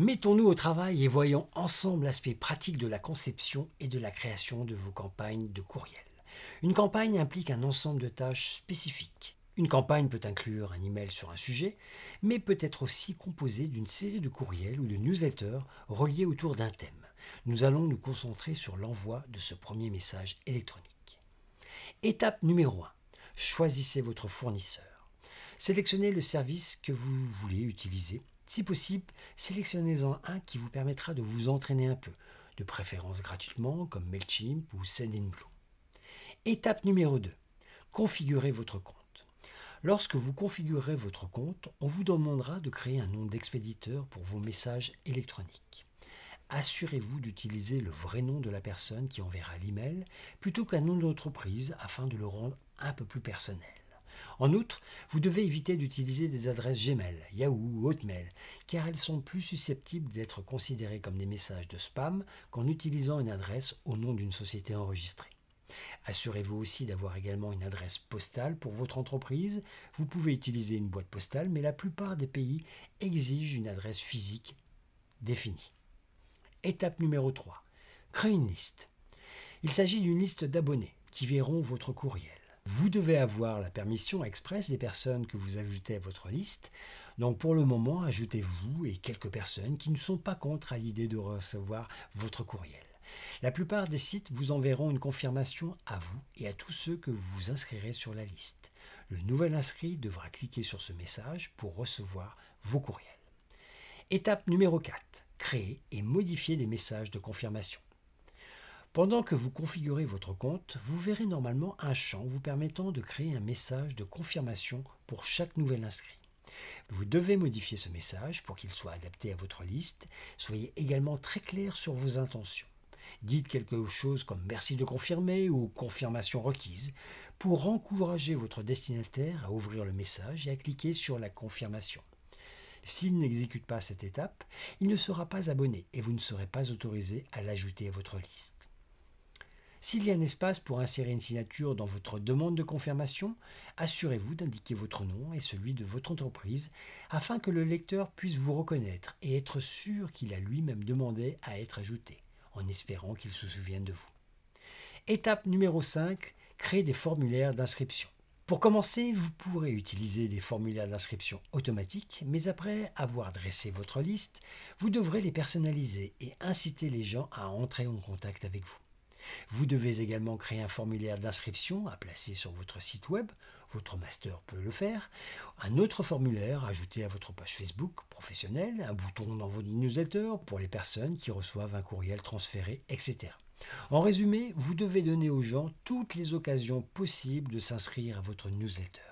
Mettons-nous au travail et voyons ensemble l'aspect pratique de la conception et de la création de vos campagnes de courriel. Une campagne implique un ensemble de tâches spécifiques. Une campagne peut inclure un email sur un sujet, mais peut être aussi composée d'une série de courriels ou de newsletters reliés autour d'un thème. Nous allons nous concentrer sur l'envoi de ce premier message électronique. Étape numéro 1. Choisissez votre fournisseur. Sélectionnez le service que vous voulez utiliser. Si possible, sélectionnez-en un qui vous permettra de vous entraîner un peu, de préférence gratuitement comme Mailchimp ou Sendinblue. Étape numéro 2. Configurez votre compte. Lorsque vous configurez votre compte, on vous demandera de créer un nom d'expéditeur pour vos messages électroniques. Assurez-vous d'utiliser le vrai nom de la personne qui enverra l'email plutôt qu'un nom d'entreprise afin de le rendre un peu plus personnel. En outre, vous devez éviter d'utiliser des adresses Gmail, Yahoo ou Hotmail, car elles sont plus susceptibles d'être considérées comme des messages de spam qu'en utilisant une adresse au nom d'une société enregistrée. Assurez-vous aussi d'avoir également une adresse postale pour votre entreprise. Vous pouvez utiliser une boîte postale, mais la plupart des pays exigent une adresse physique définie. Étape numéro 3. Créer une liste. Il s'agit d'une liste d'abonnés qui verront votre courriel. Vous devez avoir la permission expresse des personnes que vous ajoutez à votre liste. Donc pour le moment, ajoutez-vous et quelques personnes qui ne sont pas contre à l'idée de recevoir votre courriel. La plupart des sites vous enverront une confirmation à vous et à tous ceux que vous vous inscrirez sur la liste. Le nouvel inscrit devra cliquer sur ce message pour recevoir vos courriels. Étape numéro 4. Créer et modifier des messages de confirmation. Pendant que vous configurez votre compte, vous verrez normalement un champ vous permettant de créer un message de confirmation pour chaque nouvel inscrit. Vous devez modifier ce message pour qu'il soit adapté à votre liste. Soyez également très clair sur vos intentions. Dites quelque chose comme merci de confirmer ou confirmation requise pour encourager votre destinataire à ouvrir le message et à cliquer sur la confirmation. S'il n'exécute pas cette étape, il ne sera pas abonné et vous ne serez pas autorisé à l'ajouter à votre liste. S'il y a un espace pour insérer une signature dans votre demande de confirmation, assurez-vous d'indiquer votre nom et celui de votre entreprise afin que le lecteur puisse vous reconnaître et être sûr qu'il a lui-même demandé à être ajouté, en espérant qu'il se souvienne de vous. Étape numéro 5. Créer des formulaires d'inscription. Pour commencer, vous pourrez utiliser des formulaires d'inscription automatiques, mais après avoir dressé votre liste, vous devrez les personnaliser et inciter les gens à entrer en contact avec vous. Vous devez également créer un formulaire d'inscription à placer sur votre site web, votre master peut le faire, un autre formulaire ajouté à votre page Facebook professionnelle, un bouton dans votre newsletter pour les personnes qui reçoivent un courriel transféré, etc. En résumé, vous devez donner aux gens toutes les occasions possibles de s'inscrire à votre newsletter.